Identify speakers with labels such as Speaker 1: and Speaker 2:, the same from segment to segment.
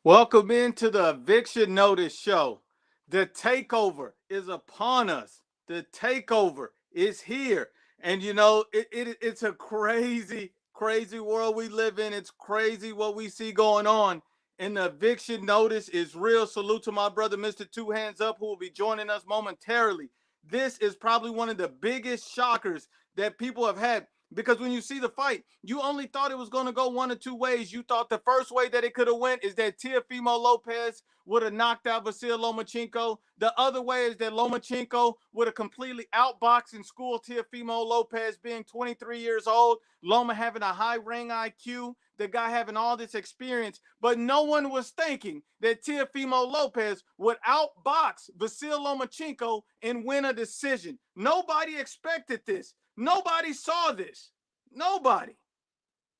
Speaker 1: Welcome into the Eviction Notice Show. The takeover is upon us. The takeover is here. And it's a crazy, crazy world we live in. It's crazy what we see going on. And the eviction notice is real. Salute to my brother, Mr. Two Hands Up, who will be joining us momentarily. This is probably one of the biggest shockers that people have had because when you see the fight, you only thought it was going to go one or two ways. You thought the first way that it could have went is that Teofimo Lopez would have knocked out Vasil Lomachenko. The other way is that Lomachenko would have completely outboxed and schooled Teofimo Lopez, being 23 years old, Loma having a high ring IQ, the guy having all this experience. But no one was thinking that Teofimo Lopez would outbox Vasil Lomachenko and win a decision. Nobody expected this. Nobody saw this. Nobody.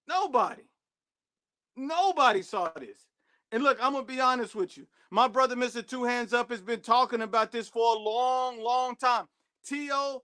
Speaker 1: Nobody. Nobody saw this. And look, I'm going to be honest with you. My brother, Mr. Two Hands Up, has been talking about this for a long, long time. Teofimo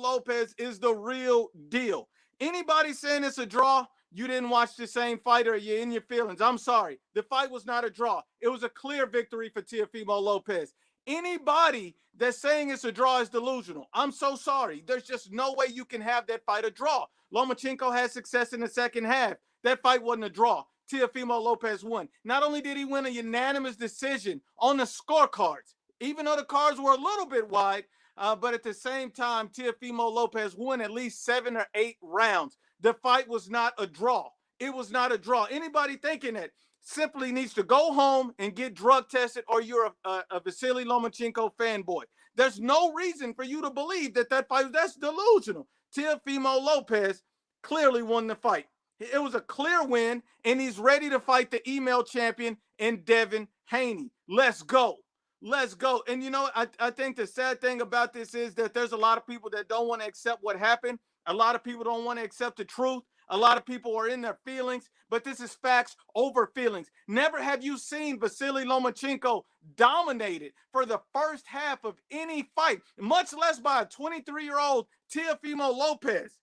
Speaker 1: Lopez is the real deal. Anybody saying it's a draw, you didn't watch the same fight or you're in your feelings. I'm sorry. The fight was not a draw. It was a clear victory for Teofimo Lopez. Anybody that's saying it's a draw is delusional. I'm so sorry. There's just no way you can have that fight a draw. Lomachenko had success in the second half. That fight wasn't a draw. Teofimo Lopez won. Not only did he win a unanimous decision on the scorecards, even though the cards were a little bit wide, but at the same time, Teofimo Lopez won at least 7 or 8 rounds. The fight was not a draw. It was not a draw. Anybody thinking that simply needs to go home and get drug tested, or you're a Vasily Lomachenko fanboy. There's no reason for you to believe that fight, that's delusional. Teofimo Lopez clearly won the fight. It was a clear win, and he's ready to fight the email champion in Devin Haney. Let's go. Let's go. And I think the sad thing about this is that there's a lot of people that don't want to accept what happened. A lot of people don't want to accept the truth. A lot of people are in their feelings, but this is facts over feelings. Never have you seen Vasily Lomachenko dominated for the first half of any fight, much less by a 23-year-old Teofimo Lopez.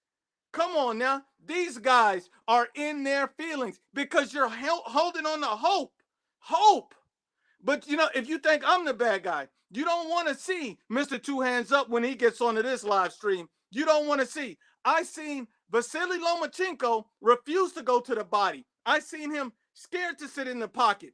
Speaker 1: Come on now. These guys are in their feelings because you're holding on to hope. Hope. But, if you think I'm the bad guy, you don't want to see Mr. Two Hands Up when he gets onto this live stream. You don't want to see. I seen Vasily Lomachenko refuse to go to the body. I seen him scared to sit in the pocket.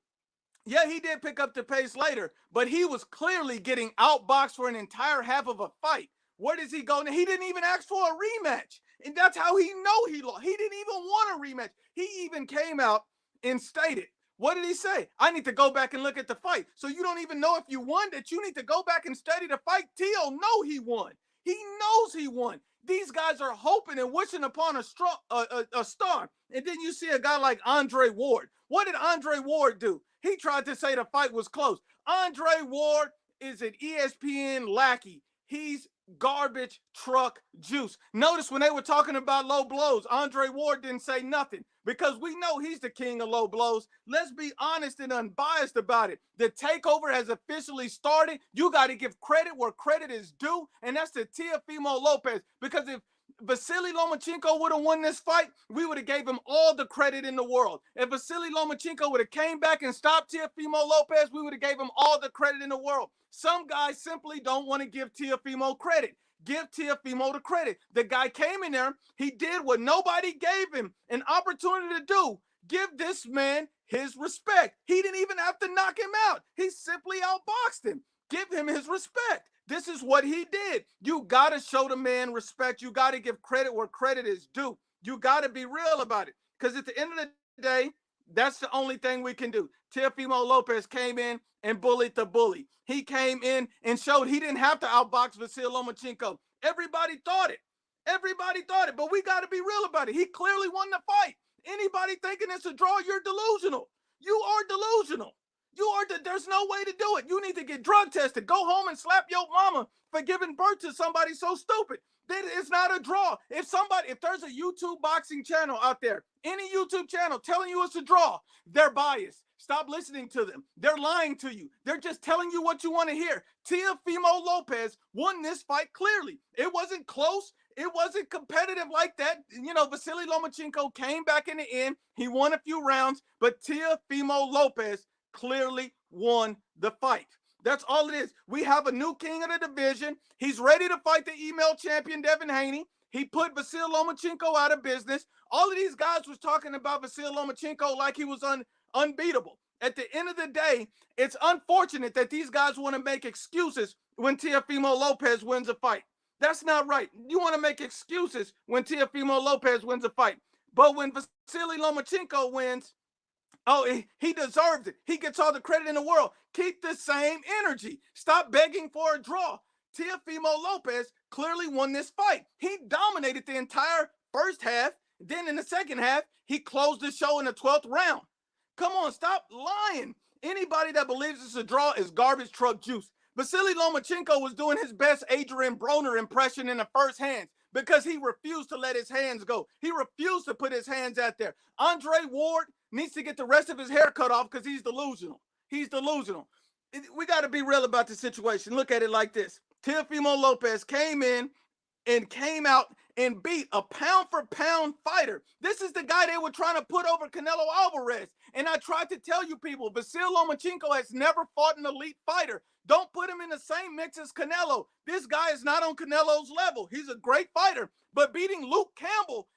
Speaker 1: Yeah, he did pick up the pace later, but he was clearly getting outboxed for an entire half of a fight. Where does he go now? He didn't even ask for a rematch. And that's how he know he lost. He didn't even want a rematch. He even came out and stated, what did he say? I need to go back and look at the fight. So you don't even know if you won, that you need to go back and study the fight. Teo know he won. He knows he won. These guys are hoping and wishing upon a star. And then you see a guy like Andre Ward. What did Andre Ward do? He tried to say the fight was close. Andre Ward is an ESPN lackey. He's garbage truck juice. Notice when they were talking about low blows, Andre Ward didn't say nothing because we know he's the king of low blows. Let's be honest and unbiased about it. The takeover has officially started. You got to give credit where credit is due, and that's to Teofimo Lopez, because if Vasily Lomachenko would have won this fight, we would have gave him all the credit in the world. If Vasily Lomachenko would have came back and stopped Teofimo Lopez, we would have gave him all the credit in the world. Some guys simply don't want to give Teofimo credit. Give Teofimo the credit. The guy came in there. He did what nobody gave him an opportunity to do. Give this man his respect. He didn't even have to knock him out. He simply outboxed him. Give him his respect. This is what he did. You got to show the man respect. You got to give credit where credit is due. You got to be real about it. Because at the end of the day, that's the only thing we can do. Teofimo Lopez came in and bullied the bully. He came in and showed he didn't have to outbox Vasil Lomachenko. Everybody thought it. Everybody thought it. But we got to be real about it. He clearly won the fight. Anybody thinking it's a draw, you're delusional. You are delusional. There's no way to do it. You need to get drug tested. Go home and slap your mama for giving birth to somebody so stupid. It's not a draw. If there's a YouTube boxing channel out there, any YouTube channel telling you it's a draw, they're biased. Stop listening to them. They're lying to you. They're just telling you what you want to hear. Teofimo Lopez won this fight clearly. It wasn't close. It wasn't competitive like that. Vasily Lomachenko came back in the end. He won a few rounds, but Teofimo Lopez clearly won the fight. That's all it is. We have a new king of the division. He's ready to fight the email champion, Devin Haney. He put Vasil Lomachenko out of business. All of these guys was talking about Vasil Lomachenko like he was unbeatable. At the end of the day, it's unfortunate that these guys want to make excuses when Teofimo Lopez wins a fight. That's not right. You want to make excuses when Teofimo Lopez wins a fight. But when Vasily Lomachenko wins, oh, he deserves it. He gets all the credit in the world. Keep the same energy. Stop begging for a draw. Teofimo Lopez clearly won this fight. He dominated the entire first half. Then in the second half, he closed the show in the 12th round. Come on, stop lying. Anybody that believes it's a draw is garbage truck juice. Vasily Lomachenko was doing his best Adrian Broner impression in the first hands because he refused to let his hands go. He refused to put his hands out there. Andre Ward needs to get the rest of his hair cut off because he's delusional. He's delusional. We got to be real about the situation. Look at it like this. Teofimo Lopez came in and came out and beat a pound-for-pound fighter. This is the guy they were trying to put over Canelo Alvarez. And I tried to tell you people, Vasil Lomachenko has never fought an elite fighter. Don't put him in the same mix as Canelo. This guy is not on Canelo's level. He's a great fighter, but beating Luke Campbell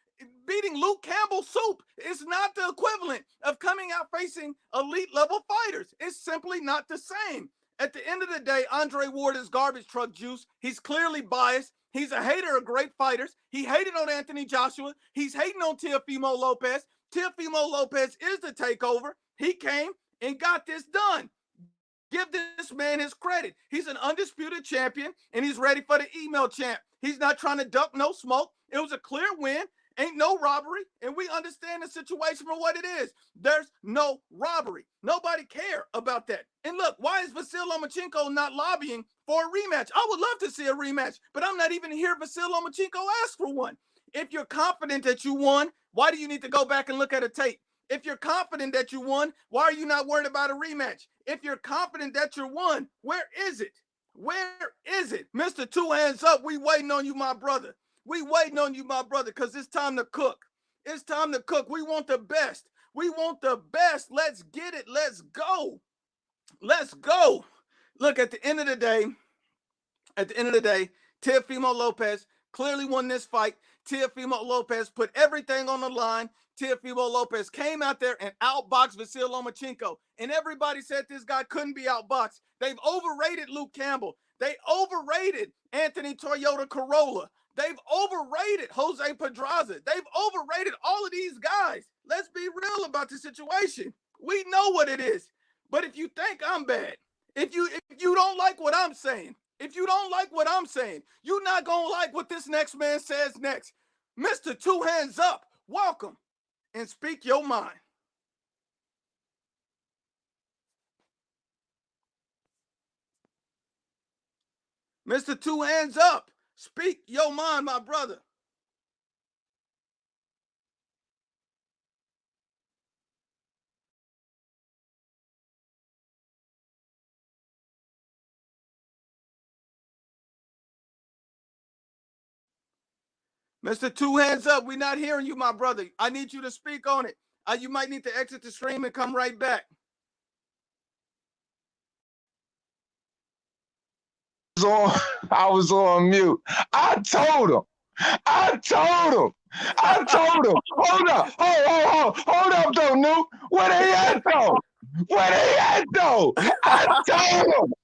Speaker 1: soup is not the equivalent of coming out facing elite level fighters. It's simply not the same. At the end of the day, Andre Ward is garbage truck juice. He's clearly biased. He's a hater of great fighters. He hated on Anthony Joshua. He's hating on Teofimo Lopez. Teofimo Lopez is the takeover. He came and got this done. Give this man his credit. He's an undisputed champion, and he's ready for the email champ. He's not trying to duck no smoke. It was a clear win. Ain't no robbery, and we understand the situation for what it is. There's no robbery. Nobody care about that. And look, why is Vasil Lomachenko not lobbying for a rematch? I would love to see a rematch, but I'm not even here Vasil Lomachenko ask for one. If you're confident that you won, why do you need to go back and look at a tape? If you're confident that you won, why are you not worried about a rematch? If you're confident that you won, where is it? Where is it? Mr. Two Hands Up, we waiting on you, my brother. We waiting on you, my brother, because it's time to cook. It's time to cook. We want the best. We want the best. Let's get it. Let's go. Let's go. Look, at the end of the day, Teofimo Lopez clearly won this fight. Teofimo Lopez put everything on the line. Teofimo Lopez came out there and outboxed Vasil Lomachenko. And everybody said this guy couldn't be outboxed. They've overrated Luke Campbell. They overrated Anthony Toyota Corolla. They've overrated Jose Pedraza. They've overrated all of these guys. Let's be real about the situation. We know what it is. But if you think I'm bad, if you don't like what I'm saying, you're not going to like what this next man says next. Mr. Two Hands Up, welcome and speak your mind. Mr. Two Hands Up, speak your mind, my brother. Mr. Two Hands Up, we're not hearing you, my brother. I need you to speak on it. You might need to exit the stream and come right back.
Speaker 2: I was on mute. I told him. Hold up. Hold up, though, Nuke. Where they at, though? I told him.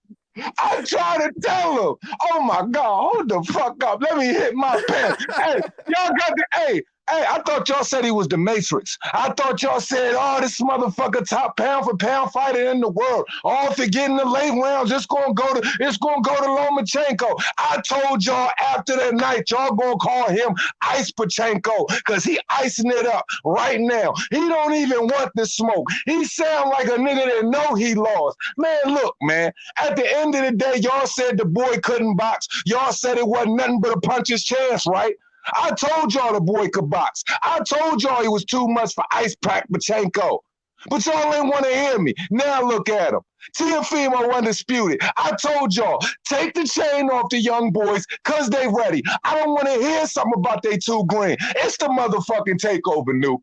Speaker 2: I try to tell him. Oh, my God. Hold the fuck up. Let me hit my pen. Hey, y'all got the... Hey, I thought y'all said he was the Matrix. I thought y'all said, oh, this motherfucker top pound for pound fighter in the world. All for getting the late rounds. It's gonna go to Lomachenko. I told y'all after that night, y'all gonna call him Ice Pachenko, because he icing it up right now. He don't even want the smoke. He sound like a nigga that know he lost. Man, look, man. At the end of the day, y'all said the boy couldn't box. Y'all said it wasn't nothing but a puncher's chance, right? I told y'all the boy could box. I told y'all he was too much for Ice Pack Pachenko. But y'all ain't want to hear me. Now look at him. Teofimo Undisputed. I told y'all, take the chain off the young boys because they ready. I don't want to hear something about they too green. It's the motherfucking takeover, Nuke.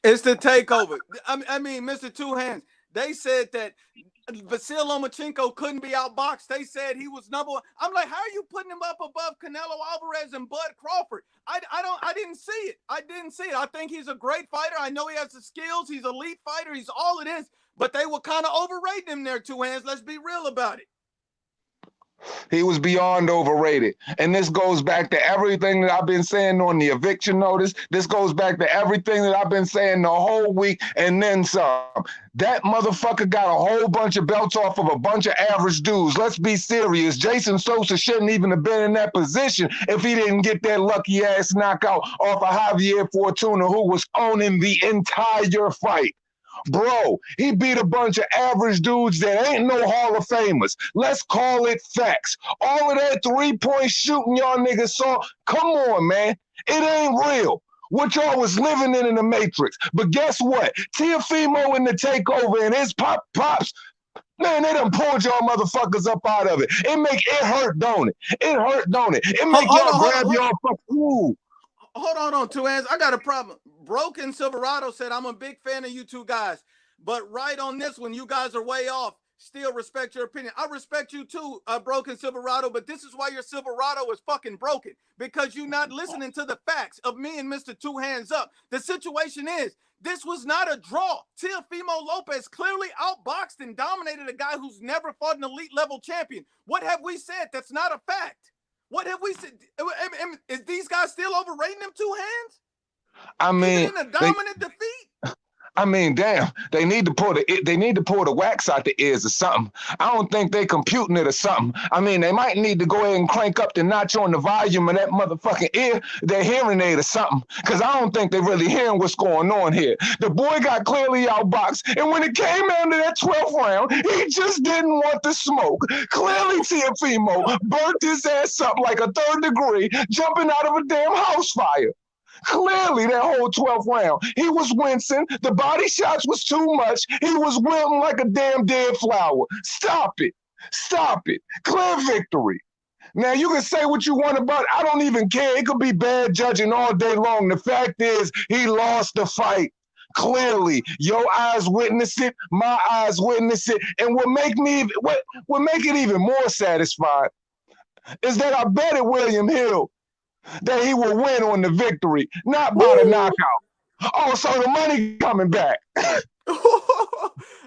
Speaker 1: It's the takeover. I mean, Mr. Two Hands, They said that Vasil Lomachenko couldn't be outboxed. They said he was number one. I'm like, how are you putting him up above Canelo Alvarez and Bud Crawford? I didn't see it. I didn't see it. I think he's a great fighter. I know he has the skills. He's an elite fighter. He's all it is. But they were kind of overrating him there, Two Hands. Let's be real about it.
Speaker 2: He was beyond overrated. And this goes back to everything that I've been saying on the eviction notice. This goes back to everything that I've been saying the whole week and then some. That motherfucker got a whole bunch of belts off of a bunch of average dudes. Let's be serious. Jason Sosa shouldn't even have been in that position if he didn't get that lucky ass knockout off of Javier Fortuna, who was owning the entire fight. Bro, he beat a bunch of average dudes that ain't no Hall of Famers. Let's call it facts. All of that three-point shooting y'all niggas saw, come on, man. It ain't real. What y'all was living in the Matrix. But guess what? Teofimo in the takeover and his pops, man, they done pulled y'all motherfuckers up out of it. It hurt, don't it? It hurt, don't it? It make y'all grab y'all fucking.
Speaker 1: Hold on, Two Hands. I got a problem. Broken Silverado said, I'm a big fan of you two guys, but right on this one, you guys are way off. Still respect your opinion. I respect you too, Broken Silverado, but this is why your Silverado is fucking broken, because you're not listening to the facts of me and Mr. Two Hands Up. The situation is, this was not a draw. Teofimo Lopez clearly outboxed and dominated a guy who's never fought an elite level champion. What have we said? That's not a fact. What have we said? Is these guys still overrating them Two Hands?
Speaker 2: I mean,
Speaker 1: even in a dominant defeat.
Speaker 2: I mean, damn, they need to pull the wax out the ears or something. I don't think they computing it or something. I mean, they might need to go ahead and crank up the notch on the volume of that motherfucking ear, their hearing aid or something, because I don't think they really hearing what's going on here. The boy got clearly outboxed, and when it came down to that 12th round, he just didn't want the smoke. Clearly, Teofimo burnt his ass up like a third degree, jumping out of a damn house fire. Clearly, that whole 12th round, he was wincing. The body shots was too much. He was wilting like a damn dead flower. Stop it. Stop it. Clear victory. Now, you can say what you want about it. I don't even care. It could be bad judging all day long. The fact is, he lost the fight. Clearly, your eyes witness it, my eyes witness it. And what make it even more satisfied is that I bet at William Hill that he will win on the victory, not by the knockout. Oh, so the money coming back.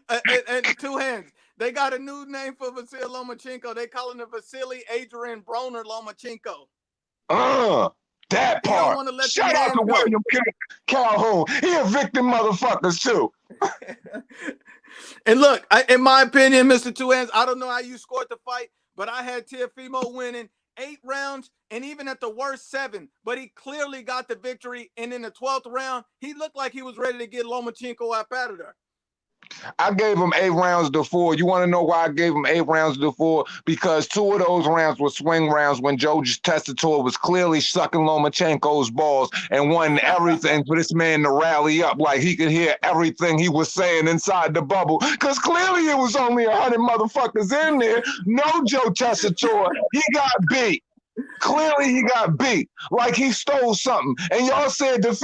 Speaker 1: and Two Hands. They got a new name for Vasil Lomachenko. They calling it Vasily Adrian Broner Lomachenko.
Speaker 2: That part. Shout out to William Calhoun. He evicted motherfuckers too.
Speaker 1: And look, in my opinion, Mr. Two Hands, I don't know how you scored the fight, but I had Teofimo winning 8 rounds and even at the worst 7, but he clearly got the victory. And in the 12th round, he looked like he was ready to get Lomachenko up out of there.
Speaker 2: I gave him 8 rounds to 4. You want to know why I gave him 8 rounds to 4? Because 2 of those rounds were swing rounds when Joe Tessitore was clearly sucking Lomachenko's balls and wanting everything for this man to rally up like he could hear everything he was saying inside the bubble. Because clearly it was only 100 motherfuckers in there. No Joe Tessitore. He got beat. Clearly he got beat like he stole something. And y'all said the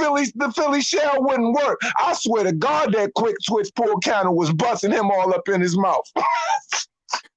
Speaker 2: Philly shell wouldn't work. I swear to God that quick switch pull counter was busting him all up in his mouth.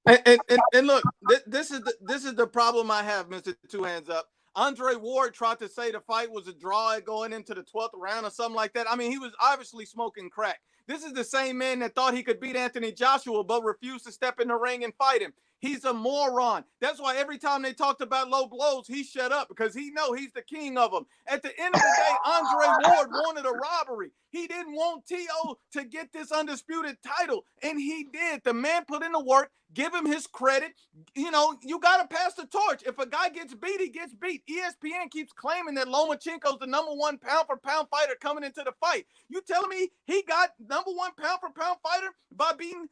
Speaker 1: and look, this is the problem I have, Mr. Two Hands Up. Andre Ward tried to say the fight was a draw going into the 12th round or something like that. I mean, he was obviously smoking crack. This is the same man that thought he could beat Anthony Joshua but refused to step in the ring and fight him. He's a moron. That's why every time they talked about low blows, he shut up because he know he's the king of them. At the end of the day, Andre Ward wanted a robbery. He didn't want T.O. to get this undisputed title, and he did. The man put in the work. Give him his credit. You know, you got to pass the torch. If a guy gets beat, he gets beat. ESPN keeps claiming that Lomachenko's the #1 pound-for-pound fighter coming into the fight. You telling me he got #1 pound-for-pound fighter by beating,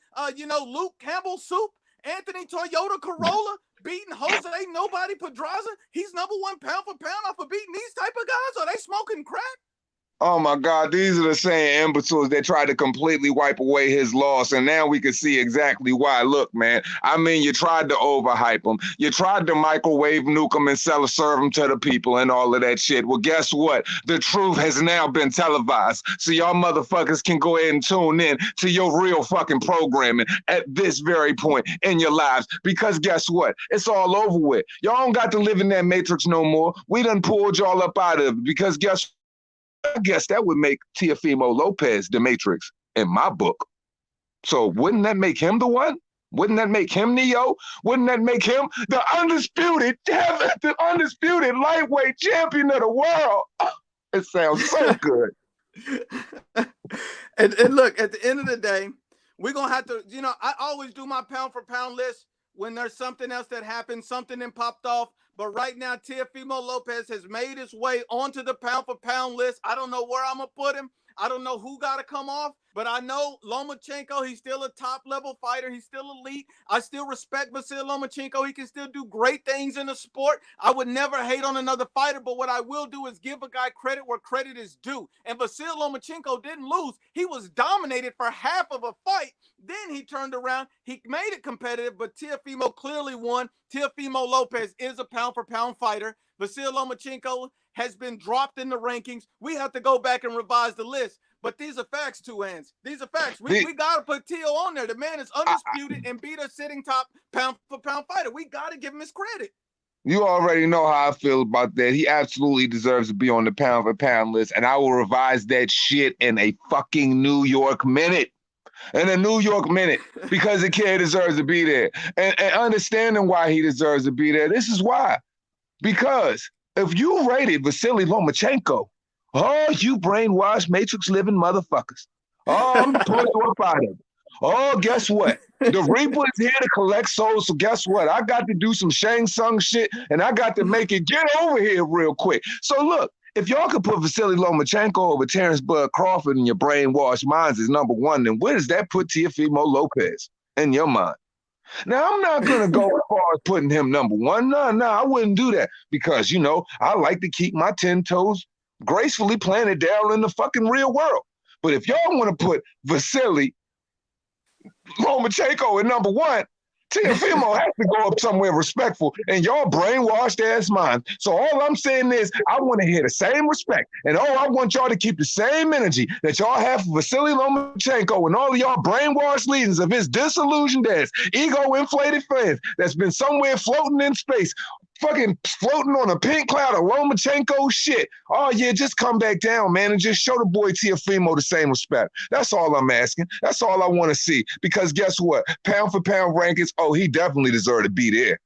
Speaker 1: Luke Campbell Soup? Anthony Toyota Corolla beating Jose Nobody Pedraza. He's #1 pound for pound off of beating these type of guys. Are they smoking crack?
Speaker 2: Oh my God, these are the same imbeciles that tried to completely wipe away his loss, and now we can see exactly why. Look, man, I mean, you tried to overhype him. You tried to microwave nuke him and serve him to the people and all of that shit. Well, guess what? The truth has now been televised, so y'all motherfuckers can go ahead and tune in to your real fucking programming at this very point in your lives, because guess what? It's all over with. Y'all don't got to live in that matrix no more. We done pulled y'all up out of it, because guess I guess that would make Teofimo Lopez the Matrix in my book. So wouldn't that make him the one? Wouldn't that make him Neo? Wouldn't that make him the undisputed, the undisputed lightweight champion of the world? It sounds so good.
Speaker 1: And look, at the end of the day, we're gonna have to, I always do my pound for pound list when there's something else that happened, something that popped off. But right now, Teofimo Lopez has made his way onto the pound for pound list. I don't know where I'm gonna put him. I don't know who got to come off, but I know Lomachenko, he's still a top level fighter. He's still elite. I still respect Vasil Lomachenko. He can still do great things in the sport. I would never hate on another fighter, but what I will do is give a guy credit where credit is due. And Vasil Lomachenko didn't lose. He was dominated for half of a fight. Then he turned around. He made it competitive, but Teofimo clearly won. Teofimo Lopez is a pound for pound fighter. Vasil Lomachenko has been dropped in the rankings. We have to go back and revise the list. But these are facts, Two Hands. These are facts. We got to put Teo on there. The man is undisputed and beat a sitting top pound for pound fighter. We got to give him his credit.
Speaker 2: You already know how I feel about that. He absolutely deserves to be on the pound for pound list, and I will revise that shit in a fucking New York minute. In a New York minute, because the kid deserves to be there. And understanding why he deserves to be there, this is why. Because if you rated Vasily Lomachenko, oh, you brainwashed matrix living motherfuckers. Oh, I'm pulling you up out of it. Oh, guess what? The Reaper is here to collect souls, so guess what? I got to do some Shang Tsung shit, and I got to make it get over here real quick. So look, if y'all could put Vasily Lomachenko over Terrence Bud Crawford in your brainwashed minds as number one, then where does that put Teofimo Lopez in your mind? Now, I'm not going to go as far as putting him number one. No, I wouldn't do that because, I like to keep my 10 toes gracefully planted down in the fucking real world. But if y'all want to put Vasily Lomachenko at number one, Teofimo has to go up somewhere respectful and y'all brainwashed ass minds. So all I'm saying is I want to hear the same respect. And I want y'all to keep the same energy that y'all have for Vasily Lomachenko and all of y'all brainwashed leaders of his disillusioned ass, ego-inflated fans that's been somewhere floating in space, fucking floating on a pink cloud of Lomachenko shit. Oh yeah, just come back down, man, and just show the boy Teofimo the same respect. That's all I'm asking. That's all I want to see. Because guess what? Pound for pound rankings, oh, he definitely deserved to be there.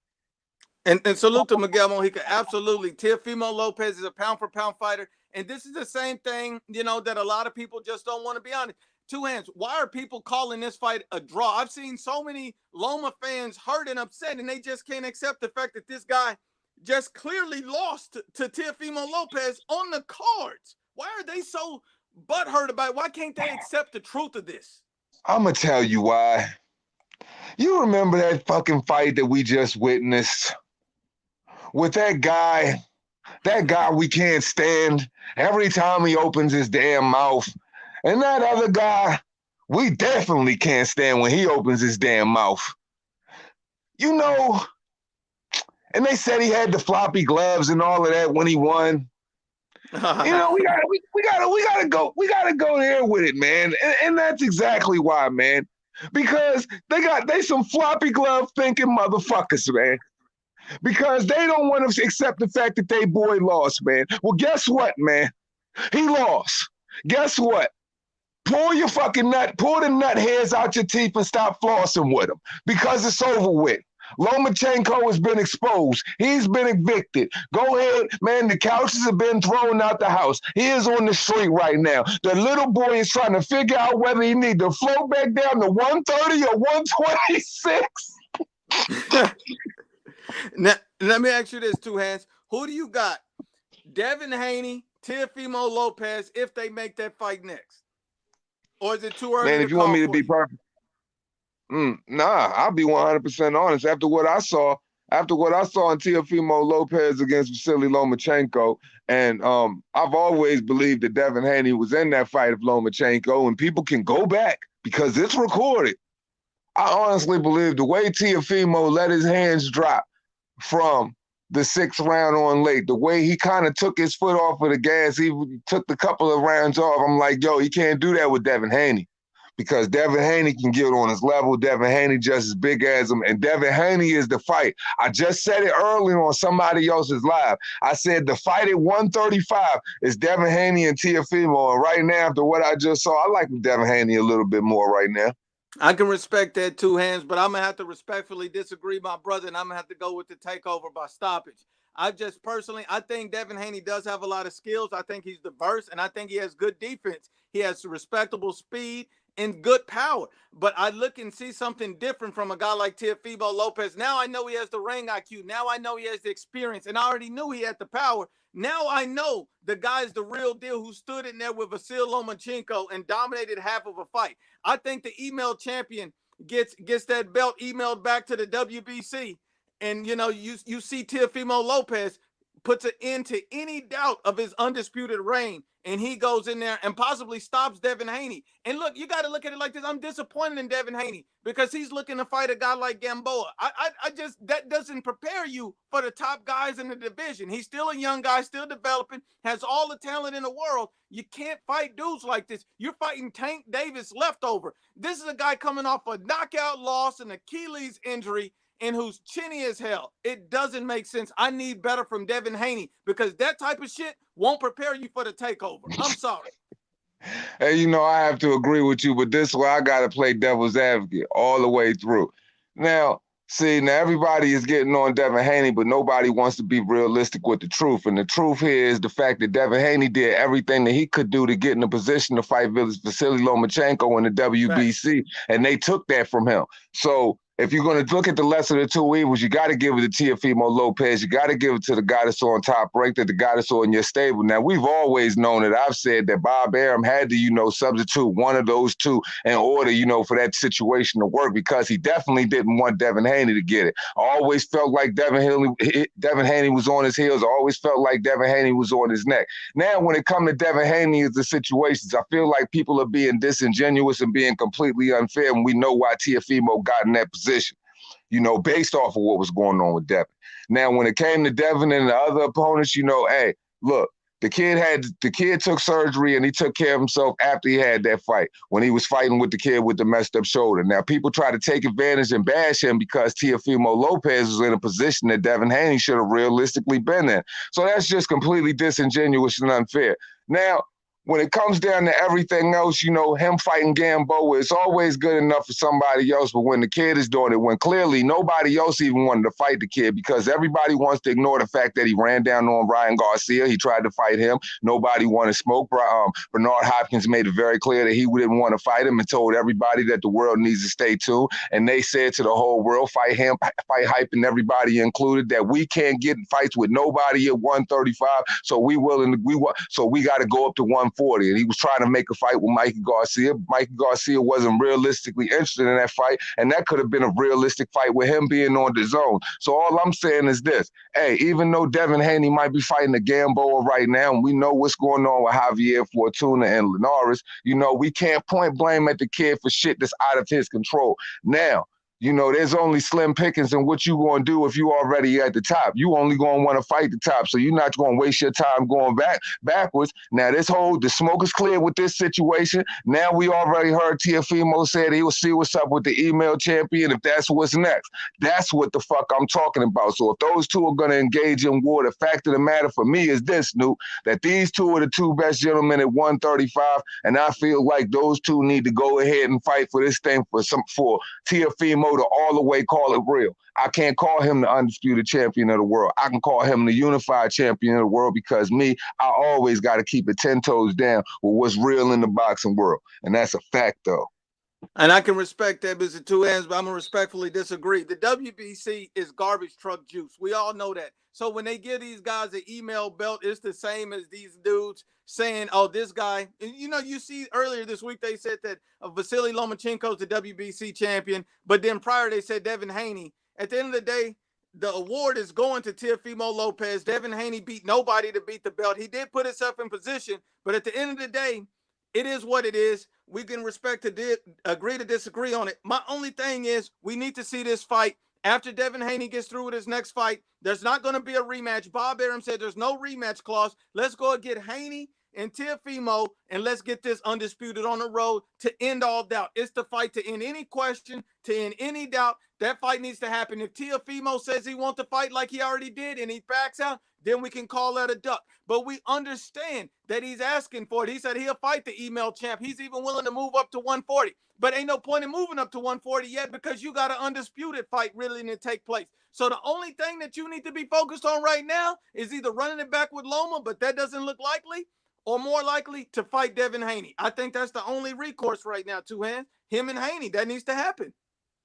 Speaker 1: And salute to Miguel Mojica. Absolutely. Teofimo Lopez is a pound for pound fighter. And this is the same thing, that a lot of people just don't want to be honest. Two Hands, why are people calling this fight a draw? I've seen so many Loma fans hurt and upset, and they just can't accept the fact that this guy just clearly lost to Teofimo Lopez on the cards. Why are they so butthurt about it? Why can't they accept the truth of this?
Speaker 2: I'm going to tell you why. You remember that fucking fight that we just witnessed with that guy we can't stand every time he opens his damn mouth? And that other guy, we definitely can't stand when he opens his damn mouth. And they said he had the floppy gloves and all of that when he won. We gotta go there with it, man. And that's exactly why, man. Because they some floppy glove thinking motherfuckers, man. Because they don't want to accept the fact that they boy lost, man. Well, guess what, man? He lost. Guess what? Pull the nut hairs out your teeth and stop flossing with them because it's over with. Lomachenko has been exposed. He's been evicted. Go ahead, man. The couches have been thrown out the house. He is on the street right now. The little boy is trying to figure out whether he needs to float back down to 130 or 126.
Speaker 1: Now, let me ask you this, Two Hands. Who do you got? Devin Haney, Teofimo Lopez, if they make that fight next? Or is it too early?
Speaker 2: Man, if you want me to be perfect, nah, I'll be 100% honest. After what I saw, after what I saw in Teofimo Lopez against Vasily Lomachenko, and I've always believed that Devin Haney was in that fight of Lomachenko, and people can go back because it's recorded. I honestly believe the way Teofimo let his hands drop from the 6th round on late, the way he kind of took his foot off of the gas, he took the couple of rounds off. I'm like, yo, he can't do that with Devin Haney because Devin Haney can get on his level. Devin Haney just as big as him, and Devin Haney is the fight. I just said it earlier on somebody else's live. I said the fight at 135 is Devin Haney and Teofimo, and right now, after what I just saw, I like Devin Haney a little bit more right now.
Speaker 1: I can respect that, two hands, but I'm going to have to respectfully disagree, my brother, and I'm going to have to go with the takeover by stoppage. I just personally, I think Devin Haney does have a lot of skills. I think he's diverse, and I think he has good defense. He has respectable speed and good power. But I look and see something different from a guy like Teofimo Lopez. Now I know he has the ring IQ. Now I know he has the experience, and I already knew he had the power. Now I know the guy's the real deal who stood in there with Vasily Lomachenko and dominated half of a fight. I think the email champion gets that belt emailed back to the WBC. And you know, you see Teofimo Lopez puts an end to any doubt of his undisputed reign, and he goes in there and possibly stops Devin Haney. And look, you got to look at it like this. I'm disappointed in Devin Haney because he's looking to fight a guy like Gamboa. I just, that doesn't prepare you for the top guys in the division. He's still a young guy, still developing, has all the talent in the world. You can't fight dudes like this. You're fighting Tank Davis leftover. This is a guy coming off a knockout loss, an Achilles injury, and who's chinny as hell. It doesn't make sense. I need better from Devin Haney because that type of shit won't prepare you for the takeover. I'm sorry.
Speaker 2: Hey, you know, I have to agree with you, but this way I got to play devil's advocate all the way through. Now, see, now everybody is getting on Devin Haney, but nobody wants to be realistic with the truth. And the truth here is the fact that Devin Haney did everything that he could do to get in a position to fight Vasily Lomachenko in the WBC, and they took that from him. So if you're going to look at the lesser of the two evils, you got to give it to Teofimo Lopez. You got to give it to the guy that's on top ranked, the guy that's on your stable. Now, we've always known that I've said that Bob Arum had to, you know, substitute one of those two in order, you know, for that situation to work because he definitely didn't want Devin Haney to get it. I always felt like Devin Haney was on his heels. I always felt like Devin Haney was on his neck. Now, when it comes to Devin Haney as the situations, I feel like people are being disingenuous and being completely unfair, and we know why Teofimo got in that position, you know, based off of what was going on with Devin. Now, when it came to Devin and the other opponents, you know, hey, look, the kid took surgery and he took care of himself after he had that fight when he was fighting with the kid with the messed up shoulder. Now, people try to take advantage and bash him because Teofimo Lopez was in a position that Devin Haney should have realistically been in. So that's just completely disingenuous and unfair. Now, when it comes down to everything else, you know, him fighting Gamboa, it's always good enough for somebody else. But when the kid is doing it, when clearly nobody else even wanted to fight the kid because everybody wants to ignore the fact that he ran down on Ryan Garcia. He tried to fight him. Nobody wanted smoke. Bernard Hopkins made it very clear that he didn't want to fight him and told everybody that the world needs to stay tuned. And they said to the whole world, fight him, fight Hype and everybody included, that we can't get in fights with nobody at 135. So we got to go up to 140. And he was trying to make a fight with Mikey Garcia. Mikey Garcia wasn't realistically interested in that fight, and that could have been a realistic fight with him being on the zone. So all I'm saying is this: hey, even though Devin Haney might be fighting a Gamboa right now, and we know what's going on with Javier Fortuna and Linares, you know, we can't point blame at the kid for shit that's out of his control. Now, you know, there's only slim pickings in what you going to do if you already at the top. You only going to want to fight the top, so you're not going to waste your time going backwards. Now, the smoke is clear with this situation. Now we already heard Teofimo said he will see what's up with the email champion if that's what's next. That's what the fuck I'm talking about. So if those two are going to engage in war, the fact of the matter for me is this, Snoop, that these two are the two best gentlemen at 135, and I feel like those two need to go ahead and fight for this thing for Teofimo to all the way call it real. I can't call him the undisputed champion of the world. I can call him the unified champion of the world because I always got to keep it 10 toes down with what's real in the boxing world. And that's a fact, though.
Speaker 1: And I can respect that, Mr. Two Hands, but I'm going to respectfully disagree. The WBC is garbage truck juice. We all know that. So when they give these guys an email belt, it's the same as these dudes saying, oh, this guy, you know, you see earlier this week, they said that Vasily Lomachenko is the WBC champion, but then prior they said Devin Haney. At the end of the day, the award is going to Teofimo Lopez. Devin Haney beat nobody to beat the belt. He did put himself in position, but at the end of the day, it is what it is. We can agree to disagree on it. My only thing is we need to see this fight after Devin Haney gets through with his next fight. There's not going to be a rematch. Bob Arum said there's no rematch clause. Let's go and get Haney and Teofimo, and let's get this undisputed on the road to end all doubt. It's the fight to end any question, to end any doubt. That fight needs to happen. If Teofimo says he wants to fight like he already did and he backs out, then we can call that a duck. But we understand that he's asking for it. He said he'll fight the email champ. He's even willing to move up to 140. But ain't no point in moving up to 140 yet because you got an undisputed fight really to take place. So the only thing that you need to be focused on right now is either running it back with Loma, but that doesn't look likely, or more likely to fight Devin Haney. I think that's the only recourse right now, Two Hands. Him and Haney, that needs to happen.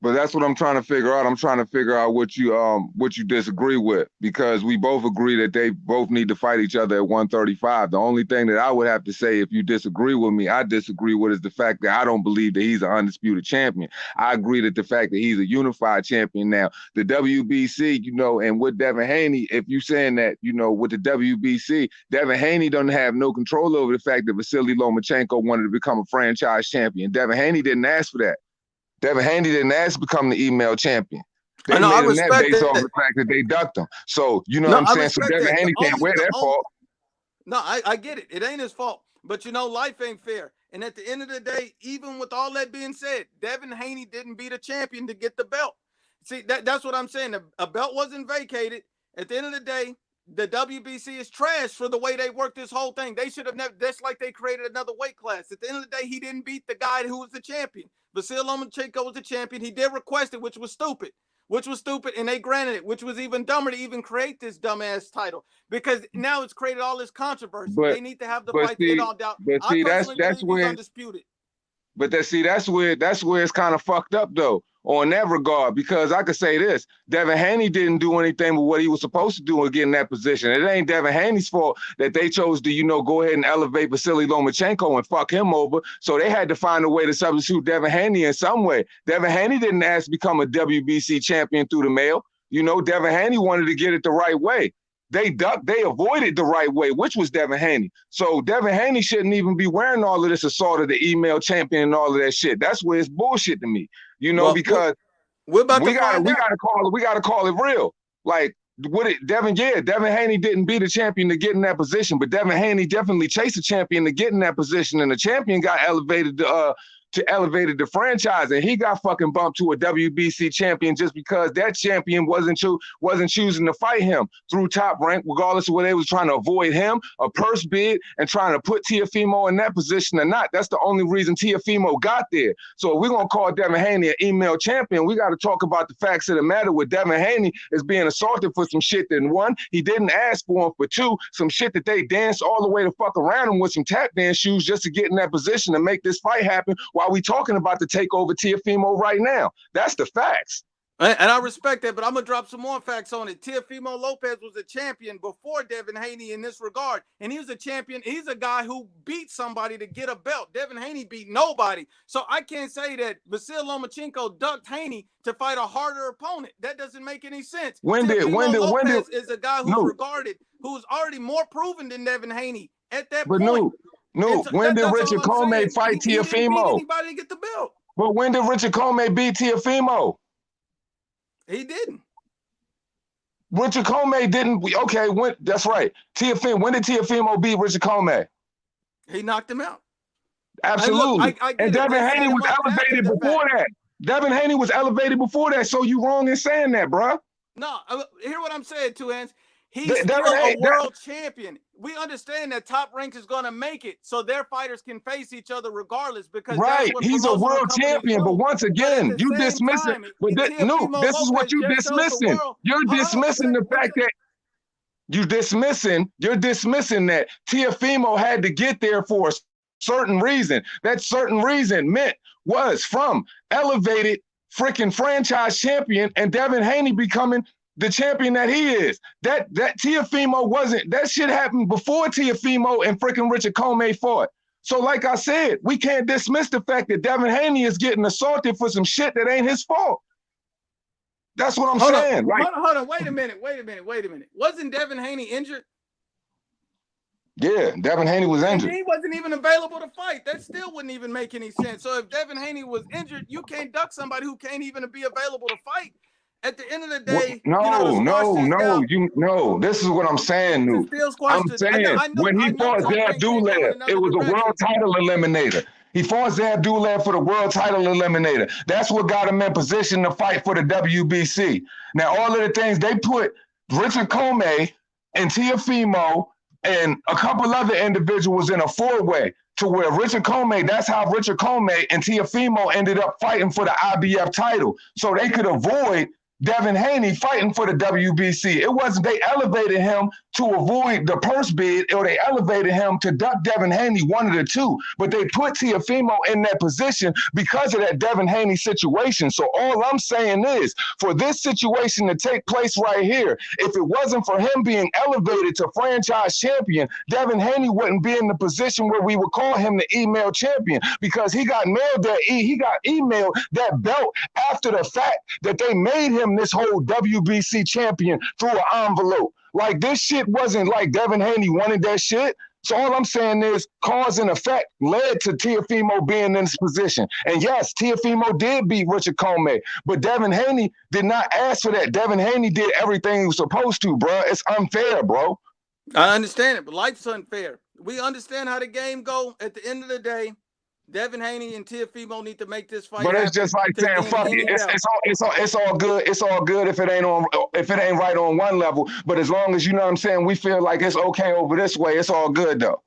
Speaker 2: But that's what I'm trying to figure out. I'm trying to figure out what you disagree with, because we both agree that they both need to fight each other at 135. The only thing that I would have to say, if you disagree with me, I disagree with, is the fact that I don't believe that he's an undisputed champion. I agree that the fact that he's a unified champion now. The WBC, and with Devin Haney, if you're saying that, with the WBC, Devin Haney doesn't have no control over the fact that Vasily Lomachenko wanted to become a franchise champion. Devin Haney didn't ask for that. Devin Haney didn't ask to become the email champion. They made him that based off the fact that they ducked him. So, what I'm saying? So Devin Haney can't wear that fault.
Speaker 1: No, I get it. It ain't his fault. But, life ain't fair. And at the end of the day, even with all that being said, Devin Haney didn't beat a champion to get the belt. See, that's what I'm saying. A belt wasn't vacated. At the end of the day, the WBC is trash for the way they worked this whole thing. They should have never, that's like they created another weight class. At the end of the day, he didn't beat the guy who was the champion. Vasily Lomachenko was the champion. He did request it, which was stupid, and they granted it, which was even dumber to even create this dumbass title, because now it's created all this controversy. They need to have the fight to end all doubt.
Speaker 2: But see, that's where
Speaker 1: undisputed.
Speaker 2: But that's where it's kind of fucked up though, on that regard, because I could say this: Devin Haney didn't do anything but what he was supposed to do and get in that position. It ain't Devin Haney's fault that they chose to, go ahead and elevate Vasily Lomachenko and fuck him over. So they had to find a way to substitute Devin Haney in some way. Devin Haney didn't ask to become a WBC champion through the mail. Devin Haney wanted to get it the right way. They avoided the right way, which was Devin Haney. So Devin Haney shouldn't even be wearing all of this assault of the email champion and all of that shit. That's where it's bullshit to me, because we gotta call it real. Like Devin Haney didn't beat a champion to get in that position, but Devin Haney definitely chased a champion to get in that position, and the champion got elevated to elevated the franchise, and he got fucking bumped to a WBC champion just because that champion wasn't choosing to fight him through Top Rank, regardless of whether they was trying to avoid him, a purse bid, and trying to put Teofimo in that position or not. That's the only reason Teofimo got there. So if we're gonna call Devin Haney an email champion, we got to talk about the facts of the matter. With Devin Haney is being assaulted for some shit that, one, he didn't ask for, for two, some shit that they danced all the way to fuck around him with some tap dance shoes just to get in that position to make this fight happen, while we talking about the takeover Teofimo right now. That's the facts.
Speaker 1: And I respect that, but I'm going to drop some more facts on it. Teofimo Lopez was a champion before Devin Haney in this regard, and he was a champion. He's a guy who beat somebody to get a belt. Devin Haney beat nobody. So I can't say that Vasily Lomachenko ducked Haney to fight a harder opponent. That doesn't make any sense. Lopez is a guy who's regarded, who's already more proven than Devin Haney at that point.
Speaker 2: When did Richard Comey fight Teofimo?
Speaker 1: He didn't beat anybody to get the belt.
Speaker 2: But when did Richard Comey beat Teofimo?
Speaker 1: He didn't.
Speaker 2: Richard Comey didn't. Okay, that's right. When did Teofimo beat Richard Comey?
Speaker 1: He knocked him out.
Speaker 2: Absolutely. And Devin Haney was elevated before that. Devin Haney was elevated before that, so you wrong in saying that, bruh.
Speaker 1: No, hear what I'm saying, Two Hands. He's still a world champion. We understand that Top Rank is going to make it so their fighters can face each other regardless. Because
Speaker 2: he's a world champion. But once again, you dismissing. This is what you dismissing. You're dismissing the fact that you're dismissing that Teofimo had to get there for a certain reason. That certain reason was from elevated freaking franchise champion and Devin Haney becoming the champion that he is. That Teofimo wasn't, that shit happened before Teofimo and freaking Richard Comey fought. So like I said, we can't dismiss the fact that Devin Haney is getting assaulted for some shit that ain't his fault. That's what I'm saying. Like,
Speaker 1: hold on. Wait a minute. Wasn't Devin Haney injured?
Speaker 2: yeah, Devin Haney was injured.
Speaker 1: And he wasn't even available to fight. That still wouldn't even make any sense. So if Devin Haney was injured, you can't duck somebody who can't even be available to fight. At the end of the day,
Speaker 2: no. This is what I'm saying, Nuke. I'm saying when he fought Abdullah, it was a world title eliminator. He fought Abdullah for the world title eliminator. That's what got him in position to fight for the WBC. Now, all of the things they put Richard Comey and Teofimo and a couple other individuals in a four-way to where Richard Comey, that's how Richard Comey and Teofimo ended up fighting for the IBF title. So they could avoid Devin Haney fighting for the WBC. It wasn't they elevated him to avoid the purse bid, or they elevated him to duck Devin Haney, one of the two. But they put Teofimo in that position because of that Devin Haney situation. So all I'm saying is, for this situation to take place right here, if it wasn't for him being elevated to franchise champion, Devin Haney wouldn't be in the position where we would call him the email champion, because he got emailed that belt after the fact that they made him this whole WBC champion through an envelope. Like, this shit wasn't like Devin Haney wanted that shit. So all I'm saying is cause and effect led to Teofimo being in this position. And yes, Teofimo did beat Richard Comey, but Devin Haney did not ask for that. Devin Haney did everything he was supposed to, bro. It's unfair, bro.
Speaker 1: I understand it, but life's unfair. We understand how the game go. At the end of the day, Devin Haney and Teofimo need to make this fight.
Speaker 2: But it's just like saying, fuck it. It's all good. It's all good if it ain't right on one level. But as long as, you know what I'm saying, we feel like it's okay over this way, it's all good though.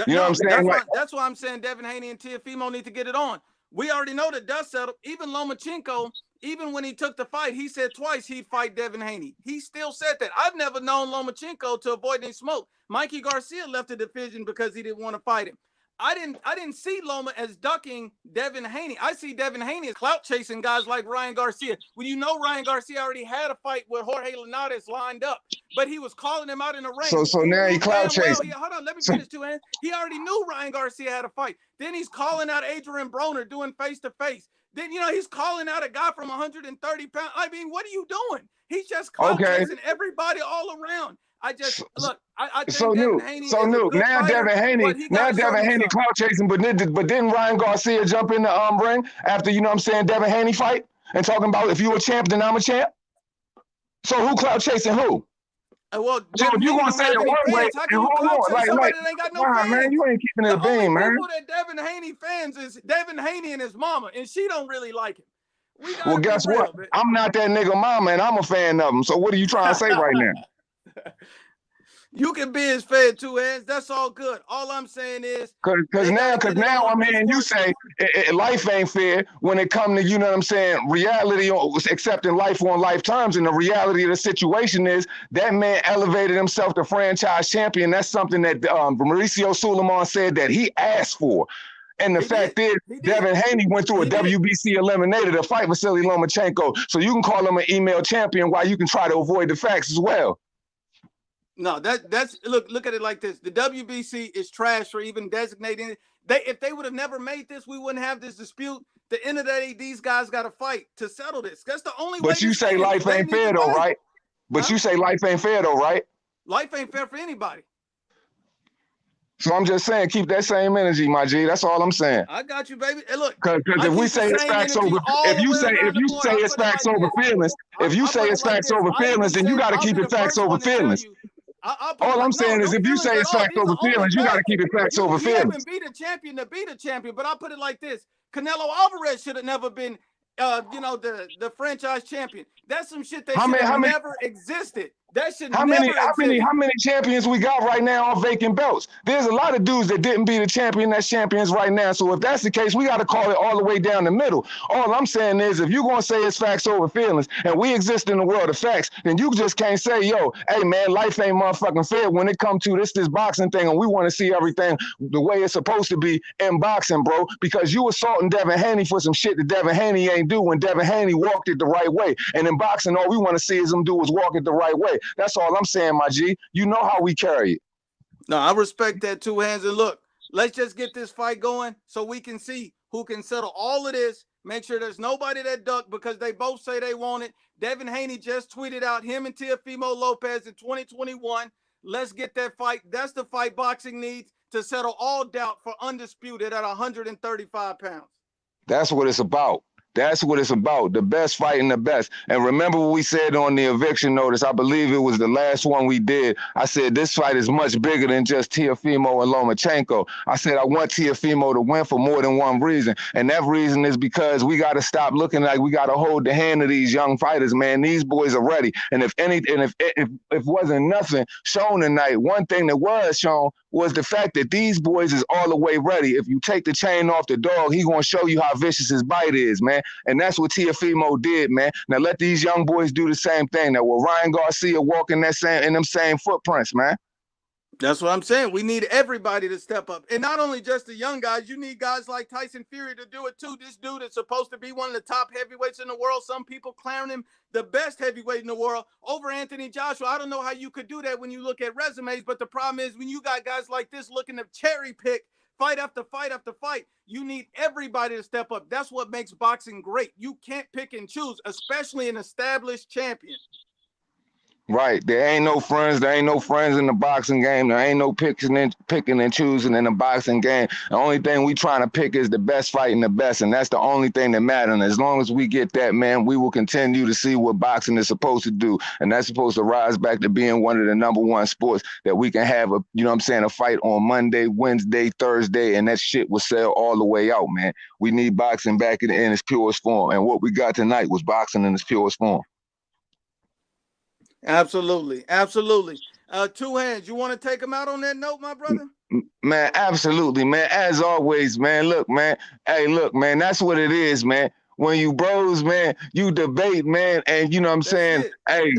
Speaker 2: You know what I'm saying?
Speaker 1: That's why I'm saying Devin Haney and Teofimo need to get it on. We already know the dust settled. Even Lomachenko, even when he took the fight, he said twice he'd fight Devin Haney. He still said that. I've never known Lomachenko to avoid any smoke. Mikey Garcia left the division because he didn't want to fight him. I didn't see Loma as ducking Devin Haney. I see Devin Haney as clout chasing guys like Ryan Garcia. When you know Ryan Garcia already had a fight with Jorge Linares lined up, but he was calling him out in the ring.
Speaker 2: So now he clout chasing.
Speaker 1: Hold on, let me finish two hands. He already knew Ryan Garcia had a fight. Then he's calling out Adrian Broner doing face-to-face. Then, you know, he's calling out a guy from 130 pounds. I mean, what are you doing? He's just clout chasing everybody all around. I think Devin Haney now
Speaker 2: Devin Haney clout chasing, but didn't Ryan Garcia jump in the ring after, you know what I'm saying, Devin Haney fight and talking about, if you a champ, then I'm a champ? So who clout chasing who?
Speaker 1: Well,
Speaker 2: so if you gonna say it one way, hold on, like man, you ain't keeping it a beam, man.
Speaker 1: The only people that Devin Haney fans is Devin Haney and his mama, and she don't really like him.
Speaker 2: Well, guess what? I'm not that nigga mama, and I'm a fan of him. So what are you trying to say right now?
Speaker 1: You can be his fan two hands. That's all good. All I'm saying is,
Speaker 2: because now I'm hearing you say life ain't fair when it comes to, you know what I'm saying, reality, accepting life on life terms. And the reality of the situation is that man elevated himself to franchise champion. That's something that Mauricio Suleiman said that he asked for. And the fact is, Devin Haney went through a WBC eliminator to fight Vasily Lomachenko. So you can call him an email champion while you can try to avoid the facts as well.
Speaker 1: No, that's look at it like this. The WBC is trash for even designating it. If they would have never made this, we wouldn't have this dispute. The end of the day, these guys got to fight to settle this. That's the only way.
Speaker 2: But you say life ain't fair though, right? But you say life ain't fair though, right?
Speaker 1: Life ain't fair for anybody.
Speaker 2: So I'm just saying, keep that same energy, my G. That's all I'm saying.
Speaker 1: I got you, baby. Hey, look,
Speaker 2: because if we say it's facts over, if you say it's facts over feelings, if you say it's facts over feelings, then you got to keep it facts over feelings. All I'm saying is, if you say it's facts over feelings, you got to keep it facts over feelings.
Speaker 1: You haven't beat a champion to beat a champion, but I'll put it like this: Canelo Alvarez should have never been, the franchise champion. That's some shit that should have never existed. That should
Speaker 2: how
Speaker 1: never
Speaker 2: many champions we got right now on vacant belts? There's a lot of dudes that didn't be the champion that's champions right now. So if that's the case, we got to call it all the way down the middle. All I'm saying is, if you're going to say it's facts over feelings and we exist in the world of facts, then you just can't say, yo, hey, man, life ain't motherfucking fair when it comes to this boxing thing and we want to see everything the way it's supposed to be in boxing, bro, because you assaulting Devin Haney for some shit that Devin Haney ain't do when Devin Haney walked it the right way. And in boxing, all we want to see is him do is walk it the right way. That's all I'm saying, my G. You know how we carry it.
Speaker 1: No, I respect that two hands. And look, let's just get this fight going so we can see who can settle all of this Make sure there's nobody that ducked because they both say they want it. Devin Haney just tweeted out him and Teofimo Lopez in 2021. Let's get that fight. That's the fight boxing needs to settle all doubt for Undisputed at 135 pounds.
Speaker 2: That's what it's about. That's what it's about. The best fighting the best. And remember what we said on the eviction notice. I believe it was the last one we did. I said this fight is much bigger than just Teofimo and Lomachenko. I said I want Teofimo to win for more than one reason. And that reason is because we got to stop looking like we got to hold the hand of these young fighters, man. These boys are ready. And if wasn't nothing shown tonight, one thing that was shown was the fact that these boys is all the way ready. If you take the chain off the dog, he gonna show you how vicious his bite is, man. And that's what Teofimo did, man. Now let these young boys do the same thing. Now will Ryan Garcia walk in them same footprints, man?
Speaker 1: That's what I'm saying. We need everybody to step up. And not only just the young guys, you need guys like Tyson Fury to do it too. This dude is supposed to be one of the top heavyweights in the world. Some people clown him the best heavyweight in the world over Anthony Joshua. I don't know how you could do that when you look at resumes, but the problem is when you got guys like this looking to cherry pick fight after fight after fight, you need everybody to step up. That's what makes boxing great. You can't pick and choose, especially an established champion.
Speaker 2: Right. There ain't no friends. There ain't no friends in the boxing game. There ain't no picking and choosing in the boxing game. The only thing we trying to pick is the best fighting the best, and that's the only thing that matters. And as long as we get that, man, we will continue to see what boxing is supposed to do, and that's supposed to rise back to being one of the #1 sports that we can have a fight on Monday, Wednesday, Thursday, and that shit will sell all the way out, man. We need boxing back in its purest form, and what we got tonight was boxing in its purest form.
Speaker 1: Absolutely. Absolutely. Two Hands, you want to take him out on that note, my brother?
Speaker 2: Man, absolutely, man. As always, man. Look, man. Hey, look, man. That's what it is, man. When you bros, man, you debate, man, and you know what I'm saying. Hey,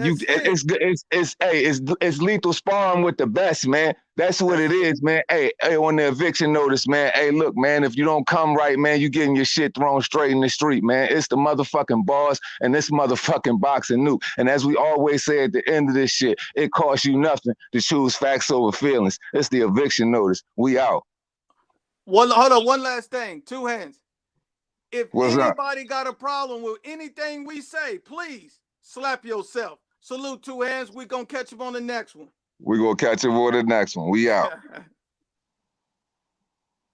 Speaker 2: it's lethal sparring with the best, man. That's what it is, man. Hey, on the eviction notice, man. Hey, look, man, if you don't come right, man, you getting your shit thrown straight in the street, man. It's the motherfucking boss and this motherfucking boxing nuke. And as we always say at the end of this shit, it costs you nothing to choose facts over feelings. It's the eviction notice. We out.
Speaker 1: Hold on, one last thing. Two Hands. If
Speaker 2: What's
Speaker 1: anybody got a problem with anything we say, please slap yourself. Salute Two Hands. We're going to catch him on the next one.
Speaker 2: We're going to catch him on the next one. We out.